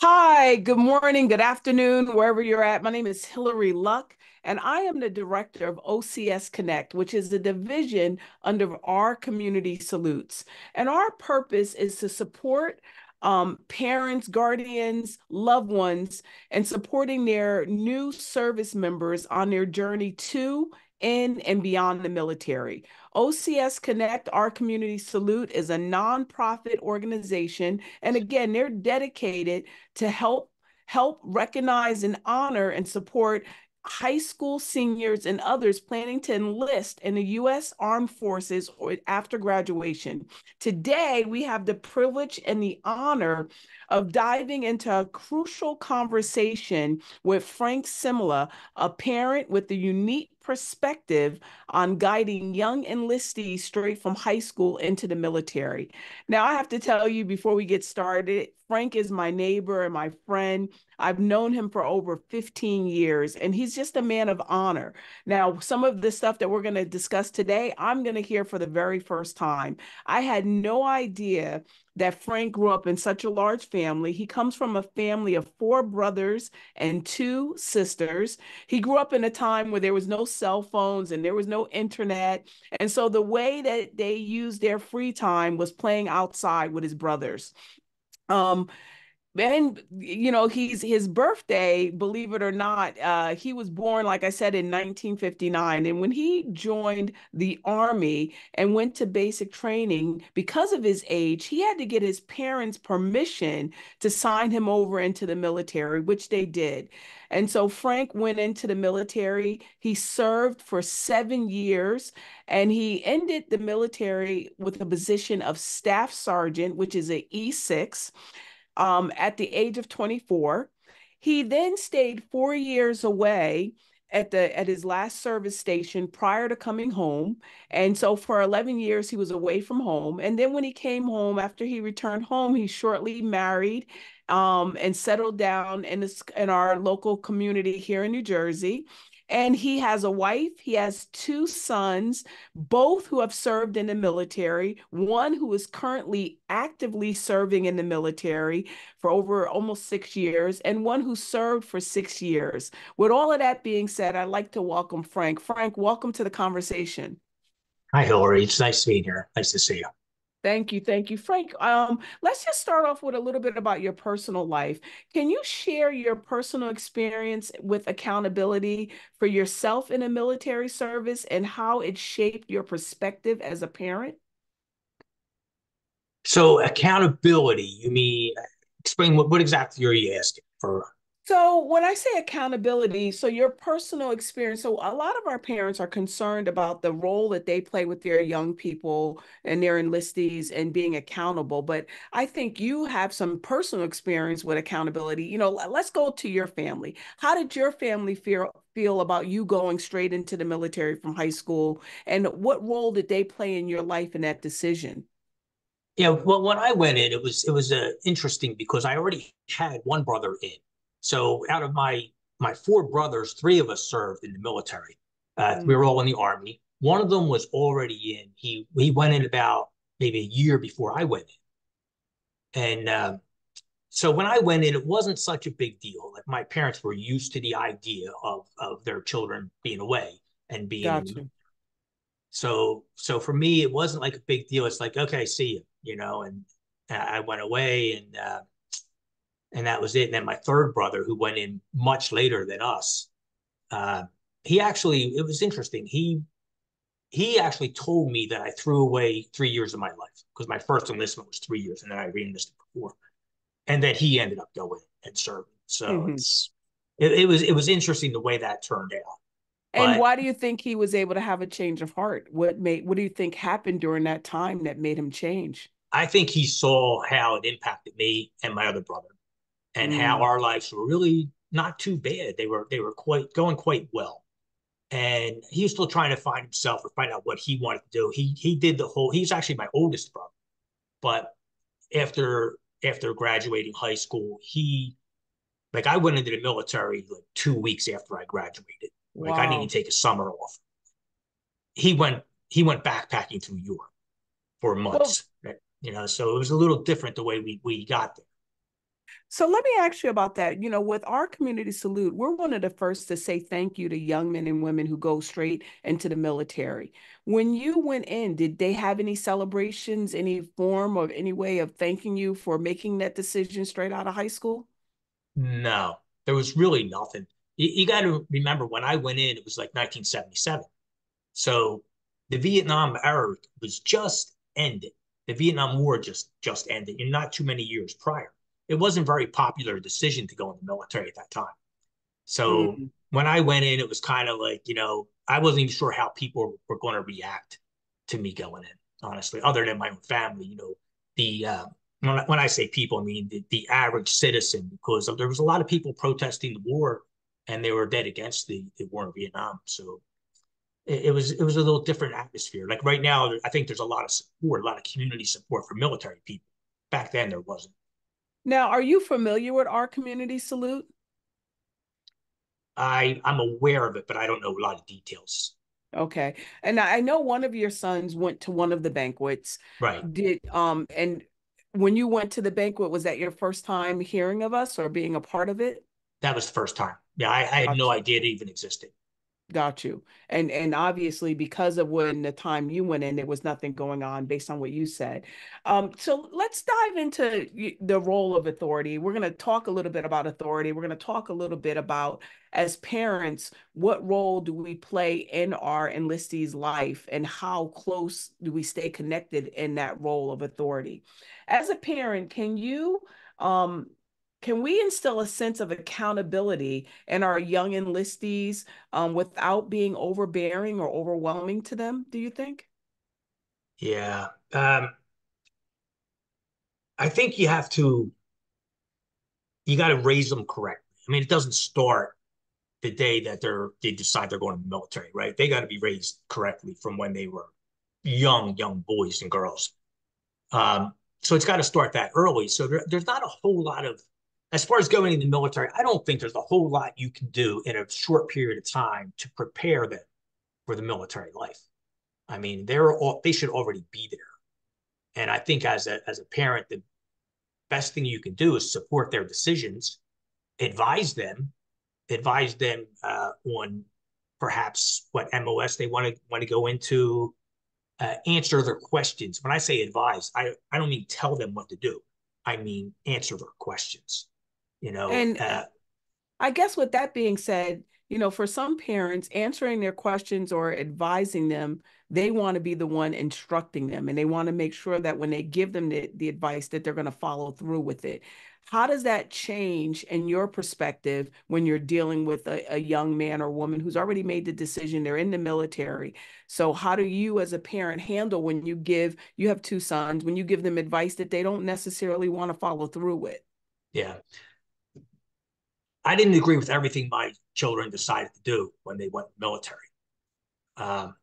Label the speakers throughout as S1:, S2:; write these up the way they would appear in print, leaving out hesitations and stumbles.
S1: Hi, good morning, good afternoon, wherever you're at. My name is Hillary Luck, and I am the director of OCS Connect, which is a division under our community salutes. And our purpose is to support parents, guardians, loved ones, and supporting their new service members on their journey to, in, and beyond the military. OCS Connect, our community salute, is a nonprofit organization. And again, they're dedicated to help recognize and honor and support high school seniors and others planning to enlist in the U.S. Armed Forces or after graduation. Today, we have the privilege and the honor of diving into a crucial conversation with Frank Simila, a parent with a unique perspective on guiding young enlistees straight from high school into the military. Now, I have to tell you before we get started, Frank is my neighbor and my friend. I've known him for over 15 years, and he's just a man of honor. Now, some of the stuff that we're going to discuss today, I'm going to hear for the very first time. I had no idea that Frank grew up in such a large family. He comes from a family of four brothers and two sisters. He grew up in a time where there was no cell phones and there was no internet. And so the way that they used their free time was playing outside with his brothers. Um, and he's his birthday, believe it or not, he was born, like I said, in 1959. And when he joined the army and went to basic training, because of his age, he had to get his parents permission to sign him over into the military, which they did. And so Frank went into the military. He served for 7 years, and he ended the military with a position of staff sergeant, which is a E6, at the age of 24. He then stayed 4 years away at his last service station prior to coming home. And so for 11 years, he was away from home. And then when he came home, after he returned home, he shortly married and settled down in our local community here in New Jersey. And he has a wife, he has two sons, both who have served in the military, one who is currently actively serving in the military for over almost 6 years, and one who served for 6 years. With all of that being said, I'd like to welcome Frank. Frank, welcome to the conversation.
S2: Hi, Hillary. It's nice to be here. Nice to see you.
S1: Thank you. Thank you, Frank. Let's just start off with a little bit about your personal life. Can you share your personal experience with accountability for yourself in a military service and how it shaped your perspective as a parent?
S2: So, accountability, you mean, explain what exactly are you asking for?
S1: So when I say accountability, so your personal experience, so a lot of our parents are concerned about the role that they play with their young people and their enlistees and being accountable. But I think you have some personal experience with accountability. Let's go to your family. How did your family feel about you going straight into the military from high school? And what role did they play in your life in that decision?
S2: Yeah, well, when I went in, it was interesting because I already had one brother in. So, out of my four brothers, three of us served in the military. We
S1: Mm.
S2: were all in the army. One of them was already in. He went in about maybe a year before I went in, and so when I went in, it wasn't such a big deal. Like my parents were used to the idea of their children being away and being in the
S1: Gotcha.
S2: so for me, it wasn't like a big deal. It's like, okay, see you, and I went away and that was it. And then my third brother, who went in much later than us, uh, it was interesting. He actually told me that I threw away 3 years of my life because my first enlistment was 3 years, and then I re-enlisted before, and that he ended up going and serving. So
S1: Mhm.
S2: it was interesting the way that turned out.
S1: And
S2: But
S1: why do you think he was able to have a change of heart? What do you think happened during that time that made him change?
S2: I think he saw how it impacted me and my other brother, and how
S1: Mm,
S2: our lives were really not too bad. They were quite going quite well. And he was still trying to find himself or find out what he wanted to do. He did the whole. He's actually my oldest brother, but after graduating high school, he like I went into the military like 2 weeks after I graduated. Like I didn't even
S1: wow.
S2: take a summer off. He went backpacking through Europe for
S1: Well,
S2: months. So it was a little different the way we got there.
S1: So let me ask you about that. With our community salute, we're one of the first to say thank you to young men and women who go straight into the military. When you went in, did they have any celebrations, any form of any way of thanking you for making that decision straight out of high school?
S2: No, there was really nothing. You got to remember when I went in, it was like 1977. So the Vietnam era was just ended. The Vietnam War just ended, and not too many years prior. It wasn't a very popular decision to go in the military at that time. So
S1: Mm.
S2: when I went in, it was kind of like, I wasn't even sure how people were going to react to me going in, honestly, other than my own family. The when I say people, I mean the average citizen, because there was a lot of people protesting the war, and they were dead against the war in Vietnam. So it was a little different atmosphere. Like right now, I think there's a lot of support, a lot of community support for military people. Back then, there wasn't.
S1: Now, are you familiar with our community salute?
S2: I'm aware of it, but I don't know a lot of details.
S1: Okay. And I know one of your sons went to one of the banquets.
S2: Right.
S1: And when you went to the banquet, was that your first time hearing of us or being a part of it?
S2: That was the first time. Yeah, I had no
S1: Gotcha.
S2: idea it even existed.
S1: Got you. And obviously because of when the time you went in, there was nothing going on based on what you said. So let's dive into the role of authority. We're going to talk a little bit about authority. We're going to talk a little bit about, as parents, what role do we play in our enlistees' life and how close do we stay connected in that role of authority? As a parent, um, can we instill a sense of accountability in our young enlistees without being overbearing or overwhelming to them, do you think?
S2: Yeah. I think you got to raise them correctly. I mean, it doesn't start the day that they decide they're going to the military, right? They got to be raised correctly from when they were young boys and girls. Um, so it's got to start that early. So there's not a whole lot of, as far as going in the military, I don't think there's a whole lot you can do in a short period of time to prepare them for the military life. I mean, they should already be there. And I think as a parent, the best thing you can do is support their decisions, advise them, on perhaps what MOS they want to go into, answer their questions. When I say advise, I don't mean tell them what to do. I mean answer their questions. You know,
S1: And I guess with that being said, for some parents, answering their questions or advising them, they want to be the one instructing them and they want to make sure that when they give them the advice that they're going to follow through with it. How does that change in your perspective when you're dealing with a young man or woman who's already made the decision, they're in the military? So how do you as a parent handle when you have two sons, when you give them advice that they don't necessarily want to follow through with?
S2: yeah. I didn't agree with everything my children decided to do when they went military. Um,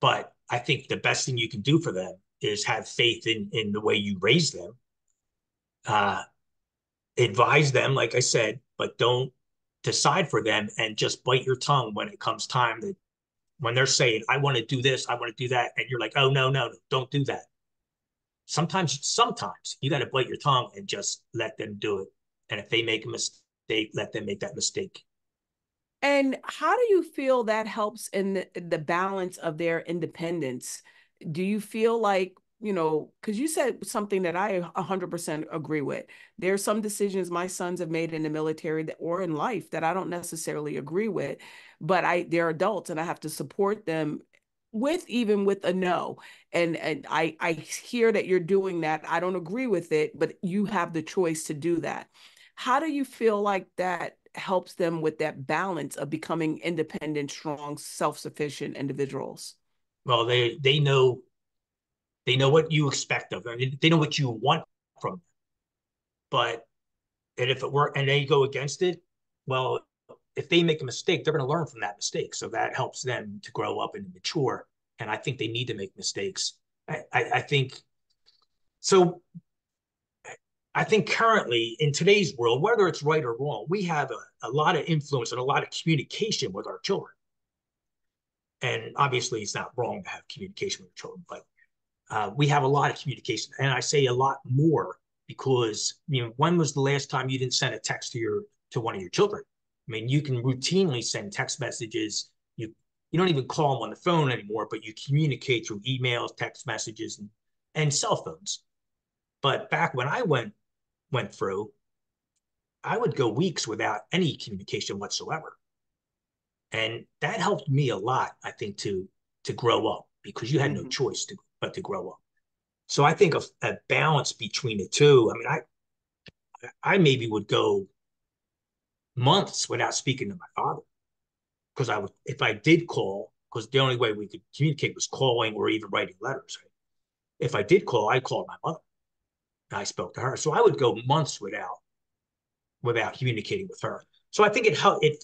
S2: but I think the best thing you can do for them is have faith in the way you raise them. Uh, Advise them, like I said, but don't decide for them and just bite your tongue when it comes time that when they're saying, I want to do this, I want to do that. And you're like, oh, no, no, no, don't do that. Sometimes you got to bite your tongue and just let them do it. And if they make a mistake, let them make that mistake.
S1: And how do you feel that helps in the balance of their independence? Do you feel like, because you said something that I 100% agree with. There are some decisions my sons have made in the military or in life that I don't necessarily agree with, but they're adults and I have to support them even with a no. And I hear that you're doing that. I don't agree with it, but you have the choice to do that. How do you feel like that helps them with that balance of becoming independent, strong, self-sufficient individuals?
S2: Well, they know what you expect of them. They know what you want from them. But and if it were and they go against it, well, if they make a mistake, they're going to learn from that mistake. So that helps them to grow up and mature. And I think they need to make mistakes. I think so. I think currently in today's world, whether it's right or wrong, we have a lot of influence and a lot of communication with our children. And obviously, it's not wrong to have communication with your children, but we have a lot of communication. And I say a lot more because, when was the last time you didn't send a text to one of your children? I mean, you can routinely send text messages. You don't even call them on the phone anymore, but you communicate through emails, text messages, and cell phones. But back when I went through, I would go weeks without any communication whatsoever. And that helped me a lot, I think, to grow up, because you had no
S1: Mm-hmm.
S2: choice but to grow up. So I think a balance between the two. I mean, I maybe would go months without speaking to my father, because if I did call, because the only way we could communicate was calling or even writing letters. Right? If I did call, I called my mother and I spoke to her. So I would go months without communicating with her. So I think it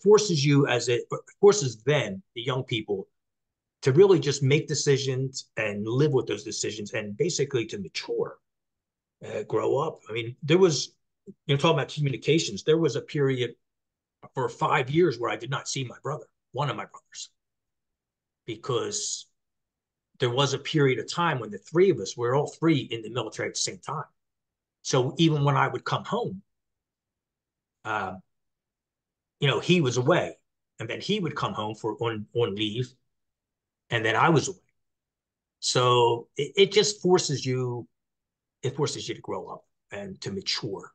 S2: forces you, it forces them, the young people, to really just make decisions and live with those decisions, and basically to mature, grow up. I mean, there was, talking about communications, there was a period for 5 years where I did not see my brother, one of my brothers, because there was a period of time when the three of us were all three in the military at the same time. So even when I would come home, uh, he was away, and then he would come home on leave, and then I was away. So it just forces you. It forces you to grow up and to mature.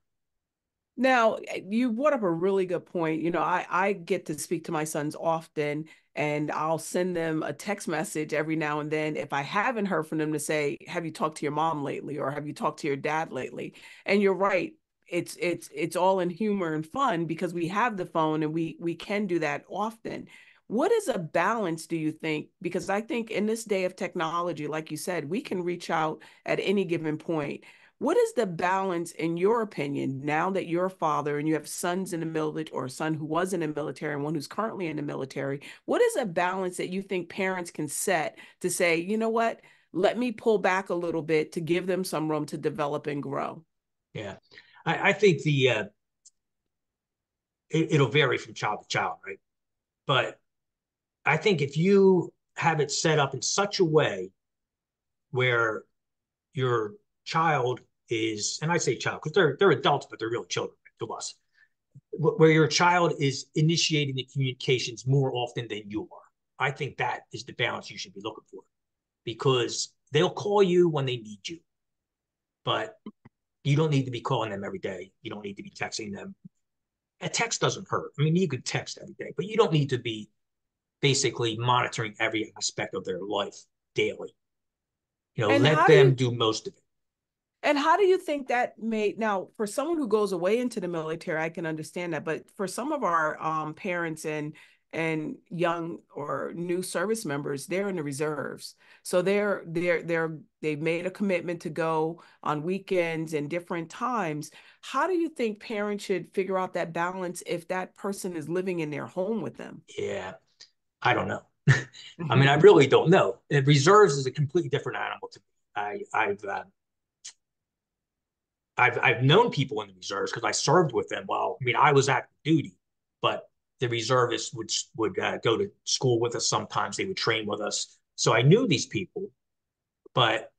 S1: Now, you brought up a really good point. I get to speak to my sons often, and I'll send them a text message every now and then if I haven't heard from them, to say, "Have you talked to your mom lately?" or "Have you talked to your dad lately?" And you're right. It's all in humor and fun, because we have the phone and we can do that often. What is a balance, do you think? Because I think in this day of technology, like you said, we can reach out at any given point. What is the balance, in your opinion, now that you're a father and you have sons in the military, or a son who was in the military and one who's currently in the military? What is a balance that you think parents can set to say, you know what, let me pull back a little bit to give them some room to develop and grow?
S2: Yeah, I think it'll vary from child to child, right? But I think if you have it set up in such a way where your child is, and I say child because they're adults, but they're really children to us, where your child is initiating the communications more often than you are. I think that is the balance you should be looking for, because they'll call you when they need you, but you don't need to be calling them every day. You don't need to be texting them. A text doesn't hurt. I mean, you could text every day, but you don't need to be basically monitoring every aspect of their life daily.
S1: And
S2: Let
S1: how do
S2: them
S1: you
S2: do most of it.
S1: And how do you think that may, now, for someone who goes away into the military, I can understand that, but for some of our parents and young or new service members, they're in the reserves. So they've made a commitment to go on weekends and different times. How do you think parents should figure out that balance if that person is living in their home with them?
S2: Yeah, I don't know. I mean, I really don't know. Reserves is a completely different animal to me. I've known people in the reserves because I served with them. Well, I mean, I was active duty, but the reservists would go to school with us. Sometimes they would train with us, so I knew these people. But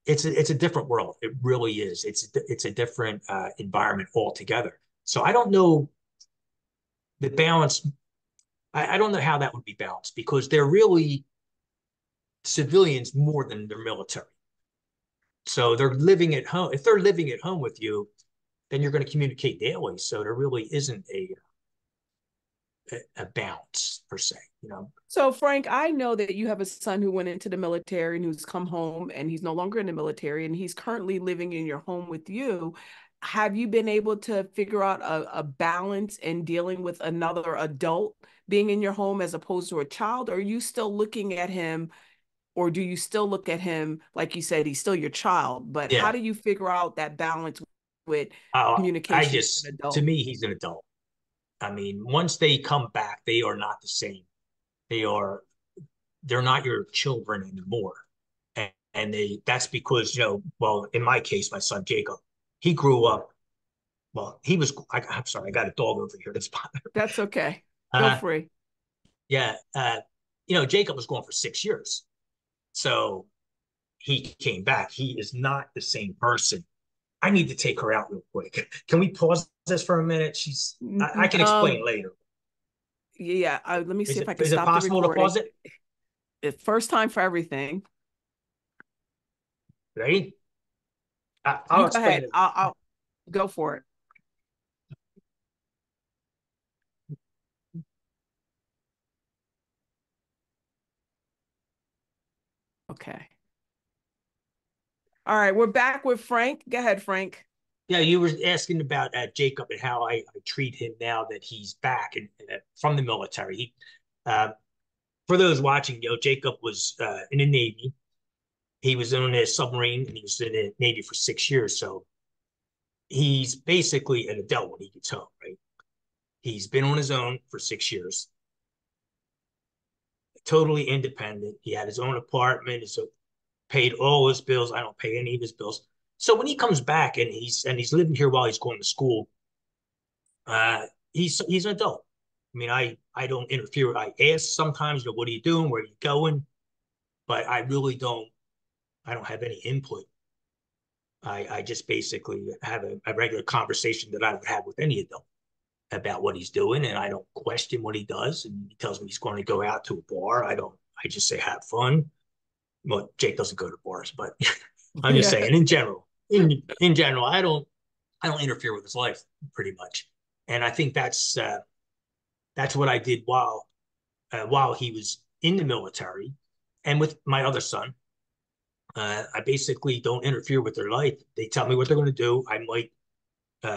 S2: it's a different world. It really is. It's a different environment altogether. So I don't know the balance. I don't know how that would be balanced, because they're really civilians more than they're military. So they're living at home. If they're living at home with you, then you're going to communicate daily. So there really isn't a balance per se,
S1: So, Frank, I know that you have a son who went into the military and who's come home, and he's no longer in the military, and he's currently living in your home with you. Have you been able to figure out a balance in dealing with another adult being in your home as opposed to a child? Or are you still looking at him, or do you still look at him, like you said, he's still your child? But how
S2: Yeah.
S1: do you figure out that balance with
S2: I
S1: communication with
S2: just,
S1: an
S2: to
S1: adult?
S2: me, he's an adult. I mean, once they come back, they are not the same. They are, they're not your children anymore. And that's because, well, in my case, my son Jacob, he grew up, well, I'm sorry, I got a dog over here that's bothering.
S1: That's okay. Feel
S2: Uh,
S1: free.
S2: yeah. Jacob was gone for 6 years. So he came back. He is not the same person. I need to take her out real quick. Can we pause this for a minute? I can explain later.
S1: Yeah, let me see if I can
S2: Is it
S1: stop the
S2: possible to
S1: recording.
S2: pause it?
S1: First time for everything.
S2: Ready? I'll
S1: You go
S2: explain
S1: ahead.
S2: it.
S1: I'll go for it. Okay. All right, we're back with Frank. Go ahead, Frank.
S2: Yeah, you were asking about Jacob and how I treat him now that he's back from the military. For those watching, Jacob was in the Navy. He was in a submarine and he was in the Navy for 6 years. So he's basically an adult when he gets home, right? He's been on his own for 6 years, totally independent. He had his own apartment. He's paid all his bills. I don't pay any of his bills. So when he comes back and he's living here while he's going to school, he's an adult. I mean, I don't interfere. I ask sometimes, what are you doing? Where are you going? But I really don't. I don't have any input. I just basically have a regular conversation that I would have with any adult about what he's doing, and I don't question what he does. And he tells me he's going to go out to a bar. I don't. I just say have fun. Well, Jake doesn't go to bars, but I'm just
S1: Yeah.
S2: saying in general. In general, I don't interfere with his life pretty much, and I think that's what I did while he was in the military, and with my other son. I basically don't interfere with their life. They tell me what they're going to do. I might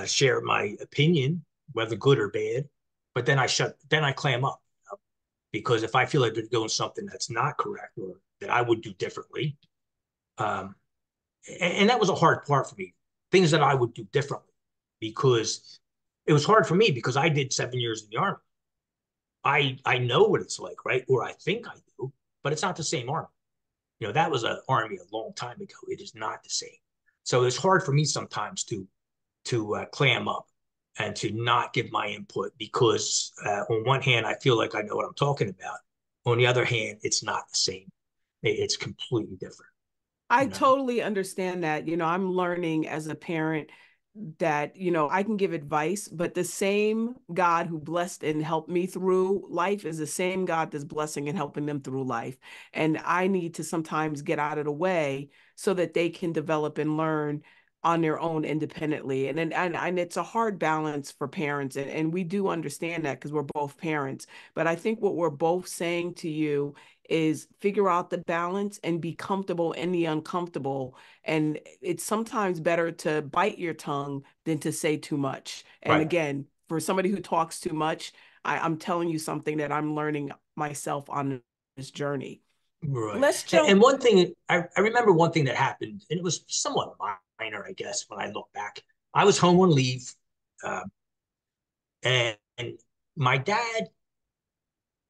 S2: share my opinion, whether good or bad, but then I clam up, because if I feel like they're doing something that's not correct or that I would do differently, um, and that was a hard part for me, things that I would do differently, because it was hard for me because I did 7 years in the army. I know what it's like, right? Or I think I do, but it's not the same army. That was an army a long time ago. It is not the same. So it's hard for me sometimes to clam up and to not give my input, because on one hand, I feel like I know what I'm talking about. On the other hand, it's not the same. It's completely different.
S1: I
S2: You know.
S1: totally understand that. I'm learning as a parent that, I can give advice, but the same God who blessed and helped me through life is the same God that's blessing and helping them through life. And I need to sometimes get out of the way so that they can develop and learn on their own independently. And it's a hard balance for parents. And we do understand that because we're both parents. But I think what we're both saying to you is figure out the balance and be comfortable in the uncomfortable. And it's sometimes better to bite your tongue than to say too much. And
S2: Right.
S1: again, for somebody who talks too much, I'm telling you something that I'm learning myself on this journey.
S2: Right.
S1: Let's
S2: And
S1: jump.
S2: one thing, I remember one thing that happened, and it was somewhat minor, I guess, when I look back. I was home on leave, uh, and my dad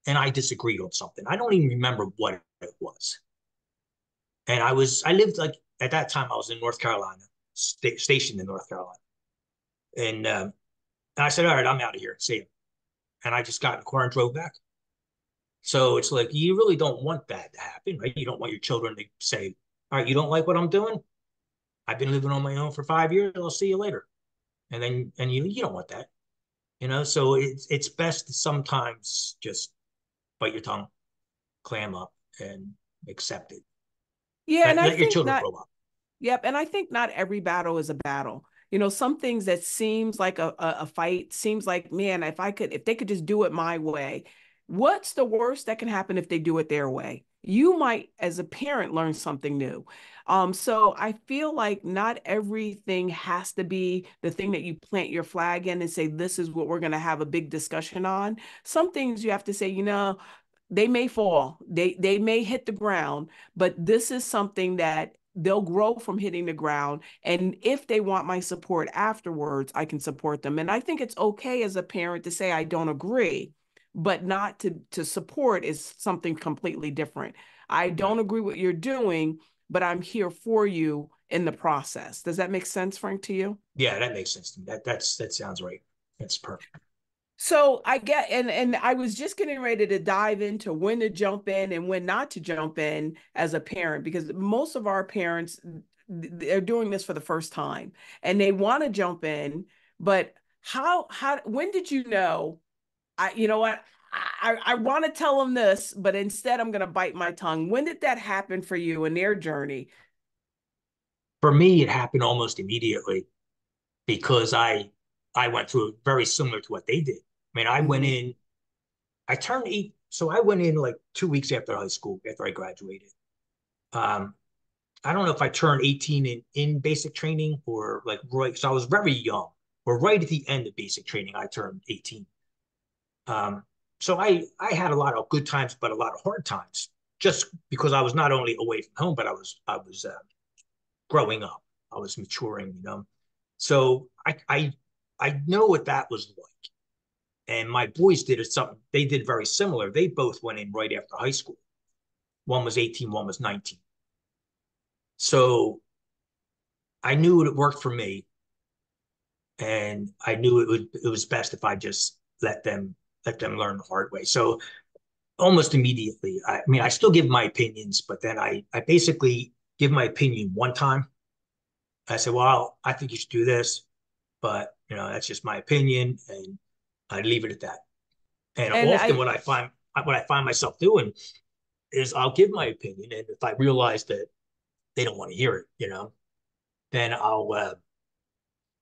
S2: and I disagreed on something. I don't even remember what it was. And I lived, like, at that time, I was in North Carolina, stationed in North Carolina. And I said, all right, I'm out of here. See you. And I just got in the car and drove back. So it's like, you really don't want that to happen, right? You don't want your children to say, all right, you don't like what I'm doing? I've been living on my own for 5 years. I'll see you later. And you don't want that, So it's best to sometimes just bite your tongue, clam up, and accept it.
S1: Yeah, and I
S2: Let your
S1: think
S2: children
S1: not.
S2: grow up.
S1: Yep. And I think not every battle is a battle. Some things that seems like a fight seems like, man, if they could just do it my way, what's the worst that can happen if they do it their way? You might, as a parent, learn something new. So I feel like not everything has to be the thing that you plant your flag in and say, this is what we're going to have a big discussion on. Some things you have to say, they may fall, they may hit the ground, but this is something that they'll grow from hitting the ground. And if they want my support afterwards, I can support them. And I think it's okay as a parent to say I don't agree, but not to support is something completely different. I don't
S2: Right.
S1: agree with what you're doing, but I'm here for you in the process. Does that make sense, Frank, to you?
S2: Yeah, that makes sense to me. That sounds right. That's perfect.
S1: So I get and I was just getting ready to dive into when to jump in and when not to jump in as a parent, because most of our parents they're doing this for the first time and they want to jump in, but when did you know, you know what, I want to tell them this, but instead I'm going to bite my tongue. When did that happen for you in their journey?
S2: For me, it happened almost immediately because I went through very similar to what they did. I mean,
S1: Mm-hmm.
S2: I turned 8, so I went in like 2 weeks after high school, after I graduated. Um, I don't know if I turned 18 in basic training or like right. So I was very young, or right at the end of basic training, I turned 18. Um, so I had a lot of good times, but a lot of hard times, just because I was not only away from home, but I was growing up. I was maturing, you know. So I know what that was like. And my boys did it something. They did very similar. They both went in right after high school. One was 18, one was 19. So I knew it worked for me, and I knew it was best if I just let them learn the hard way. So almost immediately, I mean, I still give my opinions, but then I basically give my opinion one time. I say, well, I think you should do this, but you know, that's just my opinion, and I leave it at that. And
S1: And
S2: often
S1: I
S2: what I find myself doing is I'll give my opinion, and if I realize that they don't want to hear it, you know, then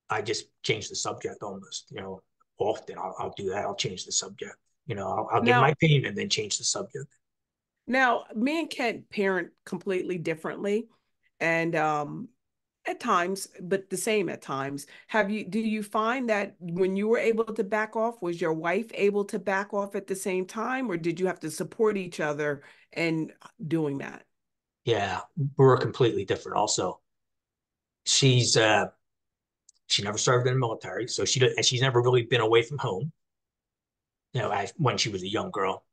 S2: I just change the subject almost, you know. Often I'll do that. I'll change the subject. You know, I'll give my
S1: now
S2: opinion and then change the subject.
S1: now me and Kent parent completely differently, and at times, but the same at times. Do you find that when you were able to back off, was your wife able to back off at the same time, or did you have to support each other in doing that?
S2: Yeah, we're completely different. Also, she's she never served in the military, so she's never really been away from home. You know, when she was a young girl.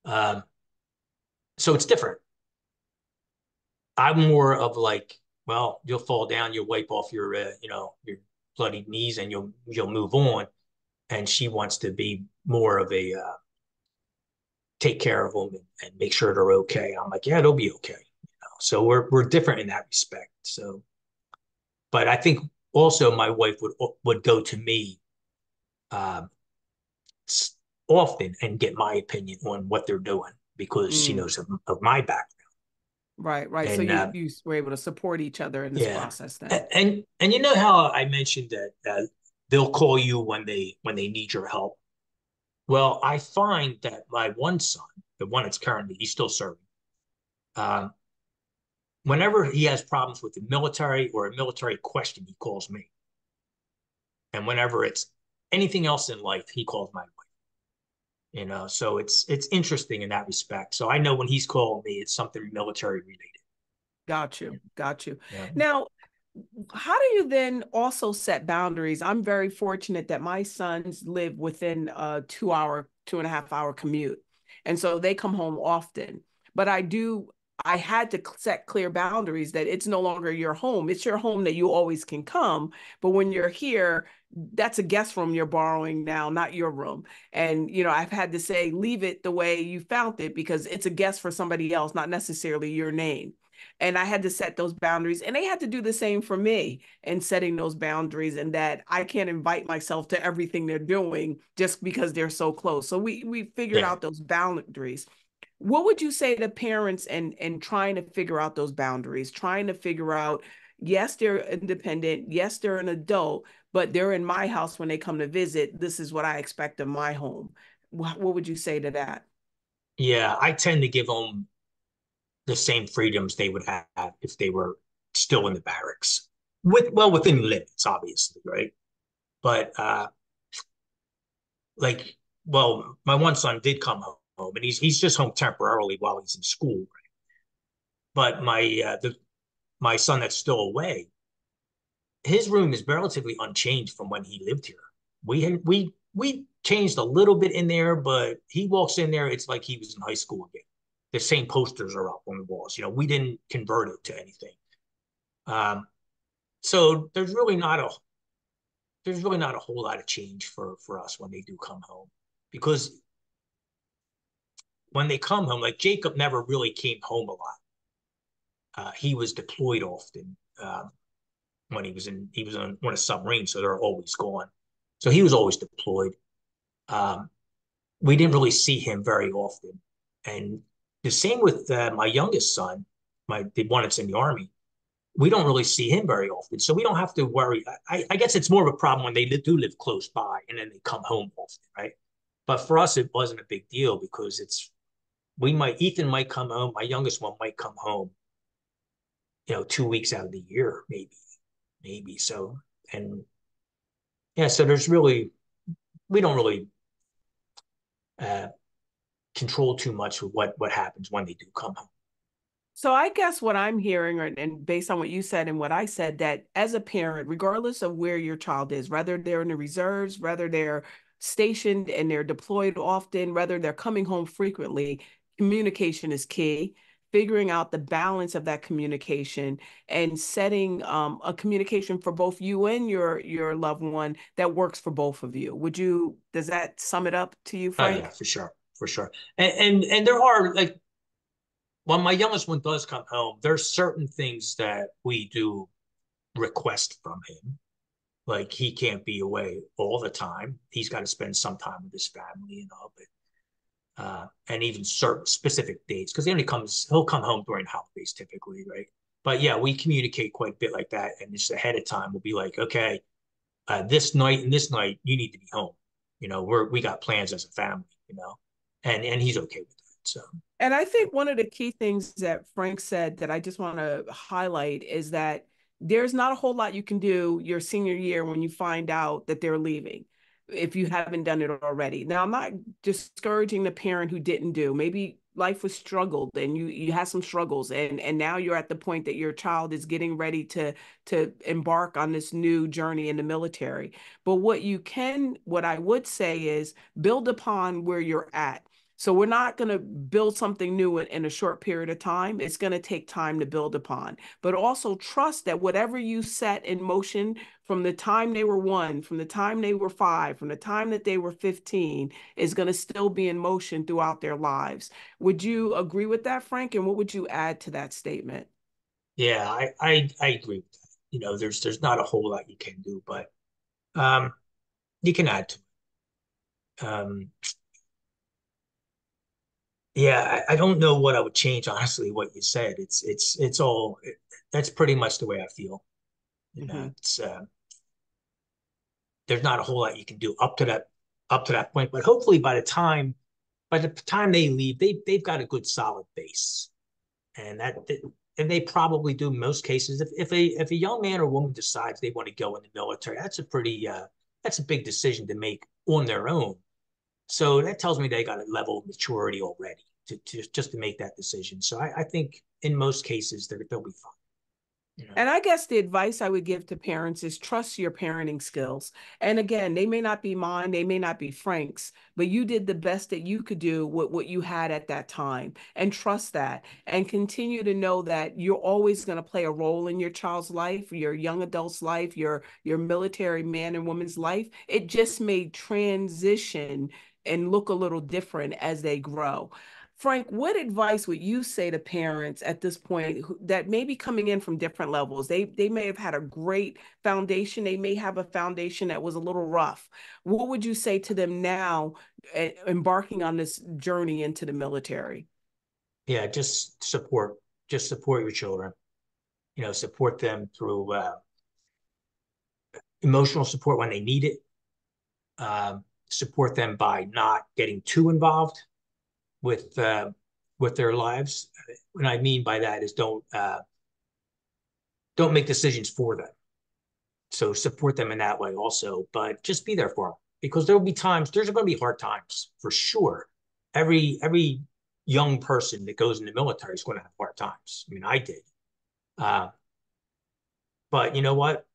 S2: Um, so it's different. I'm more of like, well, you'll fall down, you'll wipe off your, you know, your bloody knees, and you'll move on. And she wants to be more of a take care of them and make sure they're okay. I'm like, yeah, they'll be okay. You know? So we're different in that respect. So, but I think also my wife would go to me um, often and get my opinion on what they're doing because she
S1: Mm,
S2: knows of my background.
S1: right, right. So
S2: And
S1: you were able to support each other in this
S2: yeah,
S1: process then.
S2: and you know how I mentioned that they'll call you when they need your help. Well, I find that my one son, the one that's currently he's still serving, um, whenever he has problems with the military or a military question, he calls me. And whenever it's anything else in life, he calls my wife. You know, so it's interesting in that respect. So I know when he's calling me, it's something military related.
S1: Got you. Got you.
S2: Yeah.
S1: Now, how do you then also set boundaries? I'm very fortunate that my sons live within a 2 hour, 2.5 hour commute. And so they come home often. But I had to set clear boundaries that it's no longer your home. It's your home that you always can come. But when you're here, that's a guest room you're borrowing now, not your room. And, I've had to say, leave it the way you found it because it's a guest for somebody else, not necessarily your name. And I had to set those boundaries, and they had to do the same for me in setting those boundaries, and that I can't invite myself to everything they're doing just because they're so close. So we figured
S2: Yeah.
S1: out those boundaries. What would you say to parents and trying to figure out those boundaries, trying to figure out, yes, they're independent, yes, they're an adult, but they're in my house when they come to visit. This is what I expect of my home. What would you say to that?
S2: Yeah. I tend to give them the same freedoms they would have if they were still in the barracks. Within limits, obviously, right? But like, well, my one son did come home, and he's just home temporarily while he's in school. Right? But my son that's still away, his room is relatively unchanged from when he lived here. We changed a little bit in there, but he walks in there, it's like he was in high school again. The same posters are up on the walls. You know, we didn't convert it to anything. Um, so there's really not a whole lot of change for us when they do come home, because when they come home, like Jacob never really came home a lot. He was deployed often when he was on a submarine, so they're always gone. So he was always deployed. Um, we didn't really see him very often, and the same with my youngest son, the one that's in the army. We don't really see him very often, so we don't have to worry. I guess it's more of a problem when they do live close by and then they come home often, right? But for us, it wasn't a big deal because Ethan might come home, my youngest one might come home, 2 weeks out of the year, maybe. So, and yeah, so we don't really uh, control too much with what happens when they do come home.
S1: So I guess what I'm hearing, and based on what you said and what I said, that as a parent, regardless of where your child is, whether they're in the reserves, whether they're stationed and they're deployed often, whether they're coming home frequently, communication is key. Figuring out the balance of that communication and setting a communication for both you and your loved one that works for both of you. Does that sum it up to you,
S2: Oh yeah,
S1: Frank?
S2: for sure, for sure. And there are like when my youngest one does come home, there's certain things that we do request from him. Like he can't be away all the time. He's got to spend some time with his family, and even certain specific dates because he'll come home during holidays typically, right? But yeah, we communicate quite a bit like that, and just ahead of time, we'll be like, okay, this night and this night you need to be home. We got plans as a family, and he's okay with that. So
S1: And I think one of the key things that Frank said that I just want to highlight is that there's not a whole lot you can do your senior year when you find out that they're leaving, if you haven't done it already. Now, I'm not discouraging the parent who didn't do. Maybe life was struggled and you had some struggles and now you're at the point that your child is getting ready to embark on this new journey in the military. But what I would say is build upon where you're at. So we're not going to build something new in a short period of time. It's going to take time to build upon, but also trust that whatever you set in motion from the time they were one, from the time they were five, from the time that they were 15 is going to still be in motion throughout their lives. Would you agree with that, Frank? And what would you add to that statement?
S2: yeah, I agree with that. There's not a whole lot you can do, but you can add to it. Yeah, I don't know what I would change, honestly, what you said. That's pretty much the way I feel.
S1: Mm-hmm.
S2: It's there's not a whole lot you can do up to that point. But hopefully by the time they leave, they've got a good solid base. And and they probably do in most cases. If a young man or woman decides they want to go in the military, that's a big decision to make on their own. So that tells me they got a level of maturity already to make that decision. So I think in most cases they'll be fine.
S1: And I guess the advice I would give to parents is trust your parenting skills. And again, they may not be mine, they may not be Frank's, but you did the best that you could do with what you had at that time. And trust that and continue to know that you're always going to play a role in your child's life, your young adult's life, your military man and woman's life. It just may transition and look a little different as they grow. Frank, what advice would you say to parents at this point that may be coming in from different levels? They may have had a great foundation. They may have a foundation that was a little rough. What would you say to them now, embarking on this journey into the military?
S2: Yeah, just support your children. Support them through emotional support when they need it. Support them by not getting too involved with uh, with their lives. What I mean by that is don't make decisions for them. So support them in that way also, but just be there for them because there's going to be hard times for sure. Every young person that goes in the military is going to have hard times. I mean, I did. Uh, but you know what?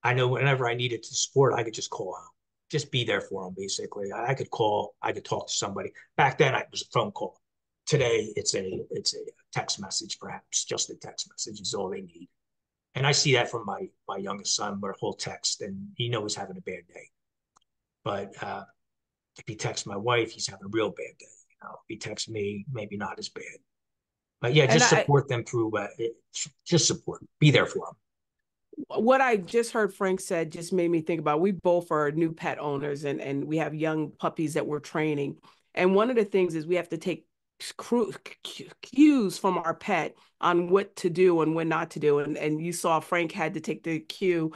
S2: I know whenever I needed to support, I could just call home, just be there for them. Basically, I could call, I could talk to somebody. Back then, it was a phone call. Today, it's a text message, perhaps just a text message is all they need. And I see that from my youngest son, where he'll text and he's having a bad day. But if he texts my wife, he's having a real bad day. If he texts me, maybe not as bad. But yeah,
S1: And
S2: just support them through, just support, be there for them.
S1: what I just heard Frank said just made me think about, we both are new pet owners, and we have young puppies that we're training. And one of the things is we have to take cues from our pet on what to do and when not to do. And you saw Frank had to take the cue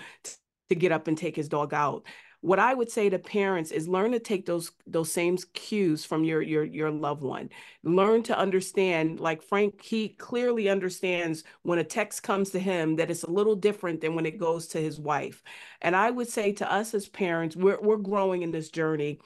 S1: to get up and take his dog out. What I would say to parents is learn to take those same cues from your loved one. Learn to understand, like Frank, he clearly understands when a text comes to him that it's a little different than when it goes to his wife. And I would say to us as parents, we're growing in this journey.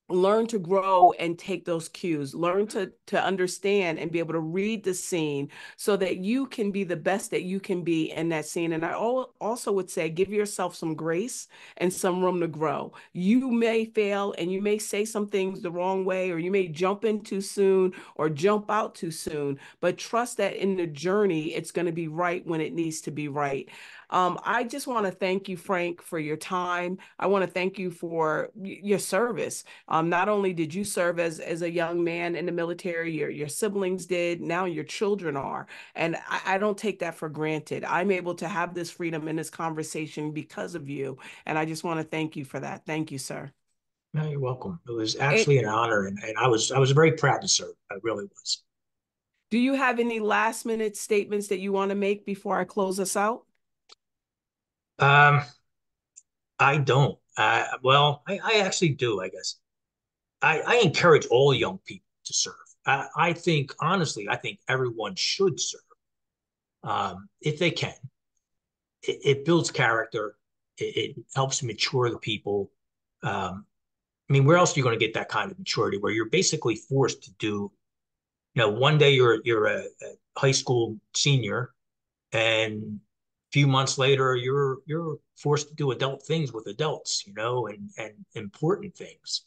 S1: Learn to grow and take those cues. Learn to understand and be able to read the scene so that you can be the best that you can be in that scene. And I also would say give yourself some grace and some room to grow. You may fail and you may say some things the wrong way, or you may jump in too soon or jump out too soon, but trust that in the journey it's going to be right when it needs to be right. I just want to thank you, Frank, for your time. I want to thank you for your service. Not only did you serve as a young man in the military, your siblings did, now your children are. And I don't take that for granted. I'm able to have this freedom in this conversation because of you. And I just want to thank you for that. Thank you, sir.
S2: No, you're welcome. It was
S1: It,
S2: actually an honor, and I was very proud to serve. I really was.
S1: do you have any last minute statements that you want to make before I close us out?
S2: Um, I don't. Well, I actually do, I guess. I encourage all young people to serve. I think, honestly, I think everyone should serve if they can. It builds character. It helps mature the people. I mean, where else are you going to get that kind of maturity where you're basically forced to do, one day you're a high school senior, and a few months later you're forced to do adult things with adults, and important things.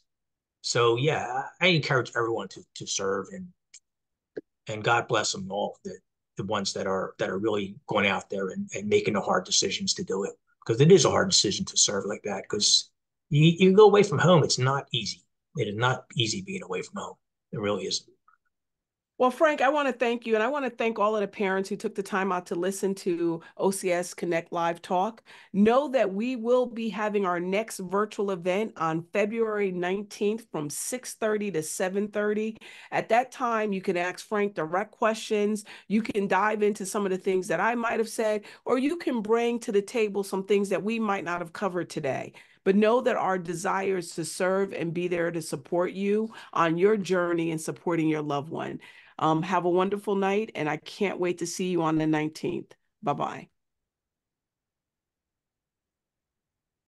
S2: So yeah, I encourage everyone to serve, and God bless them all, the ones that are really going out there and making the hard decisions to do it, because it is a hard decision to serve like that, because you go away from home. It's not easy. It is not easy being away from home. It really isn't.
S1: Well, Frank, I want to thank you. And I want to thank all of the parents who took the time out to listen to OCS Connect Live Talk. Know that we will be having our next virtual event on February 19th from 6:30 to 7:30. At that time, you can ask Frank direct questions. You can dive into some of the things that I might have said, or you can bring to the table some things that we might not have covered today. But know that our desire is to serve and be there to support you on your journey and supporting your loved one. Have a wonderful night, and I can't wait to see you on the 19th. Bye bye.